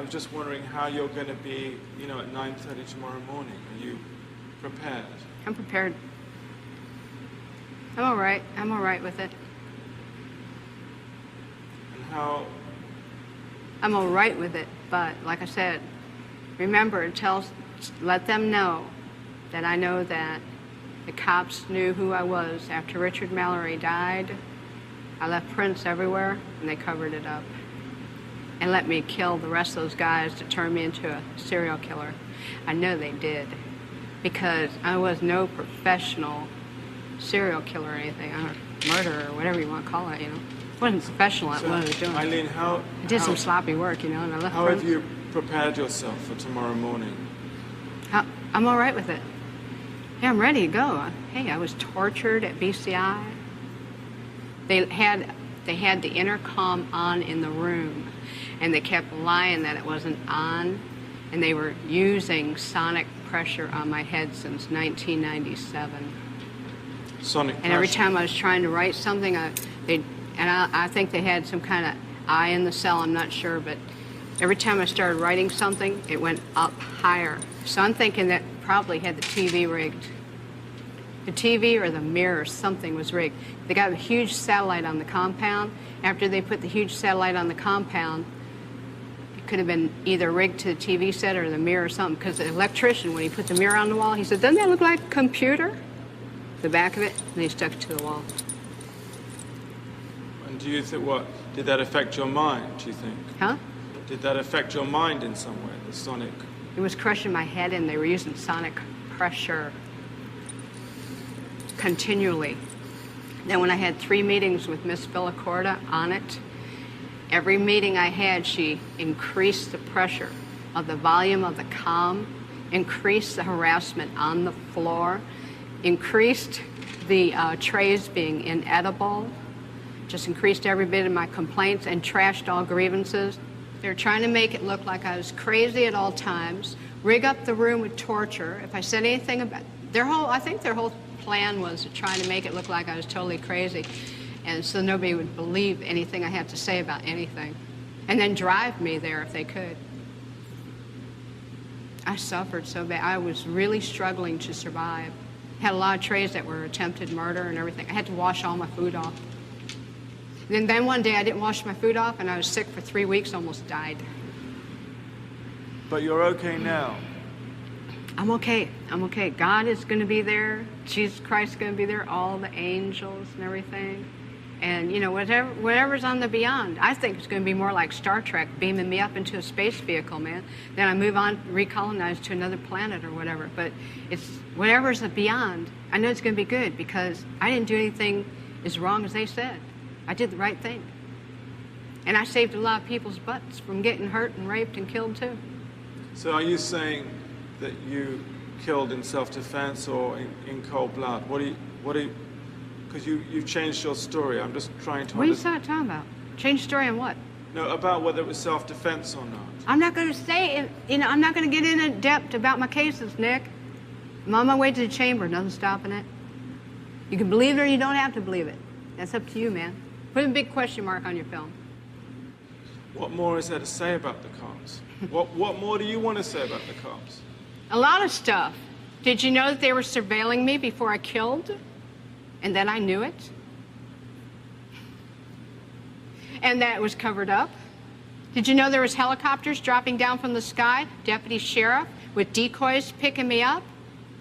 was just wondering how you're going to be, you know, at 9:30 tomorrow morning. Are you prepared? I'm prepared. I'm all right. I'm all right with it. And how? I'm all right with it, but like I said, remember, let them know that I know that the cops knew who I was. After Richard Mallory died, I left prints everywhere, and they covered it up. And let me kill the rest of those guys to turn me into a serial killer. I know they did, because I was no professional serial killer or anything, or murderer, or whatever you want to call it, you know. I wasn't professional at what I was doing. Eileen, I did some sloppy work, you know, and I left prints. How have you prepared yourself for tomorrow morning? I'm all right with it. Yeah, I'm ready to go. Hey, I was tortured at BCI. They had the intercom on in the room, and they kept lying that it wasn't on, and they were using sonic pressure on my head since 1997. Sonic pressure. And every time I was trying to write something, I think they had some kind of eye in the cell, I'm not sure, but every time I started writing something, it went up higher. So I'm thinking that probably had the TV rigged. The TV or the mirror, something was rigged. They got a huge satellite on the compound. After they put the huge satellite on the compound, it could have been either rigged to the TV set or the mirror or something, because the electrician, when he put the mirror on the wall, he said, "Doesn't that look like a computer?" The back of it, and he stuck it to the wall. And do you think, what, did that affect your mind, do you think? Huh? Did that affect your mind in some way, the sonic? It was crushing my head, and they were using sonic pressure continually. Then when I had 3 meetings with Miss Villacorta on it, every meeting I had, she increased the pressure of the volume of the comm, increased the harassment on the floor, increased the trays being inedible, just increased every bit of my complaints, and trashed all grievances. They're trying to make it look like I was crazy at all times, rig up the room with torture. If I said anything about I think their whole plan was to try to make it look like I was totally crazy, and so nobody would believe anything I had to say about anything, and then drive me there if they could. I suffered so bad. I was really struggling to survive. Had a lot of trays that were attempted murder and everything. I had to wash all my food off. And then one day I didn't wash my food off, and I was sick for 3 weeks, almost died. But you're okay now. I'm okay. I'm okay. God is going to be there. Jesus Christ is going to be there. All the angels and everything. And, you know, whatever's on the beyond. I think it's going to be more like Star Trek, beaming me up into a space vehicle, man. Then I move on, recolonize to another planet or whatever. But it's whatever's the beyond. I know it's going to be good, because I didn't do anything as wrong as they said. I did the right thing. And I saved a lot of people's butts from getting hurt and raped and killed, too. So are you saying that you killed in self-defense or in cold blood? What do you, because you've changed your story. I'm just trying to What are you talking about? Change story on what? No, about whether it was self-defense or not. I'm not going to say it, you know, I'm not going to get in depth about my cases, Nick. I'm on my way to the chamber, nothing stopping it. You can believe it or you don't have to believe it. That's up to you, man. Put a big question mark on your film. What more is there to say about the cops? What more do you want to say about the cops? A lot of stuff. Did you know that they were surveilling me before I killed? And then I knew it? And that it was covered up? Did you know there was helicopters dropping down from the sky, deputy sheriff, with decoys picking me up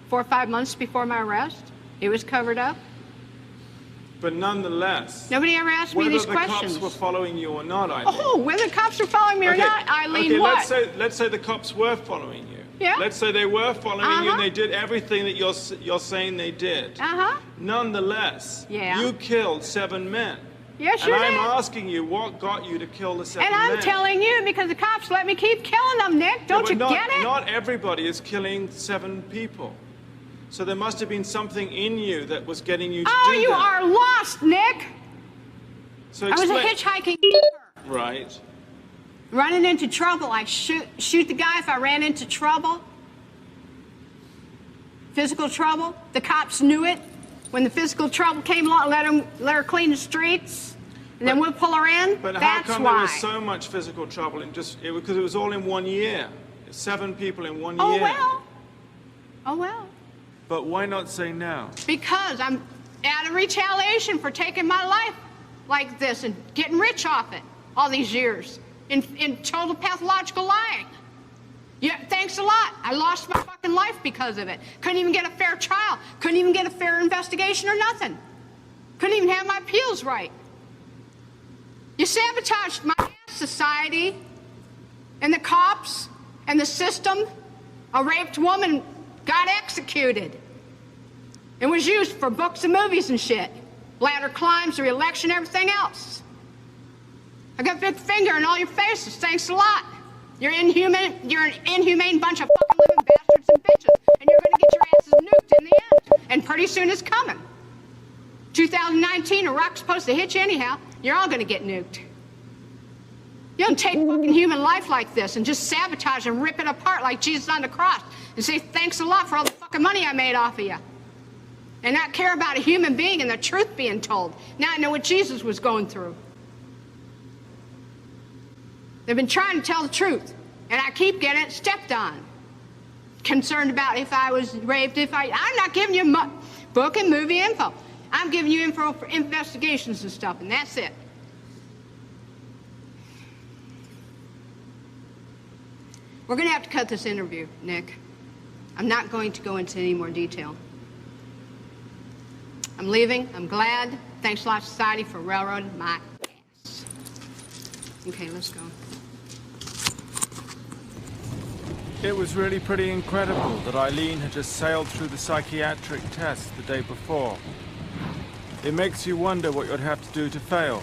4 or 5 months before my arrest? It was covered up? But nonetheless... Nobody ever asked me these questions. Whether the cops were following you or not, Eileen. Oh, whether the cops were following me or not, Eileen, what? Let's say the cops were following you. Yeah. Let's say they were following you and they did everything that you're saying they did. Nonetheless, you killed 7 men. Yes, you did. And I'm asking you, what got you to kill the 7 men? And I'm telling you, because the cops let me keep killing them, Nick. Don't you get it? Not everybody is killing 7 people. So there must have been something in you that was getting you to do that. Oh, you are lost, Nick. So I was a hitchhiking. Right. Running into trouble, I shoot the guy if I ran into trouble. Physical trouble. The cops knew it. When the physical trouble came along, let her clean the streets. And then we'll pull her in? But That's how come why. there was so much physical trouble in because it was all in 1 year? 7 people in 1 Oh, year. well. Oh, well. But why not say now? Because I'm out of retaliation for taking my life like this and getting rich off it all these years in total pathological lying. Yeah, thanks a lot. I lost my fucking life because of it. Couldn't even get a fair trial. Couldn't even get a fair investigation or nothing. Couldn't even have my appeals right. You sabotaged my society and the cops and the system. A raped woman got executed and was used for books and movies and shit. Ladder climbs, the re-election, everything else. I got a big finger in all your faces. Thanks a lot. You're inhuman. You're an inhumane bunch of fucking living bastards and bitches, and you're gonna get your asses nuked in the end. And pretty soon it's coming. 2019, a rock's supposed to hit you anyhow. You're all gonna get nuked. You don't take fucking human life like this and just sabotage and rip it apart like Jesus on the cross and say thanks a lot for all the fucking money I made off of you. And not care about a human being and the truth being told. Now I know what Jesus was going through. They've been trying to tell the truth, and I keep getting it stepped on. Concerned about if I was raped, I'm not giving you book and movie info. I'm giving you info for investigations and stuff, and that's it. We're going to have to cut this interview, Nick. I'm not going to go into any more detail. I'm leaving. I'm glad. Thanks a lot, society, for railroading my ass. Okay, let's go. It was really pretty incredible that Eileen had just sailed through the psychiatric test the day before. It makes you wonder what you'd have to do to fail.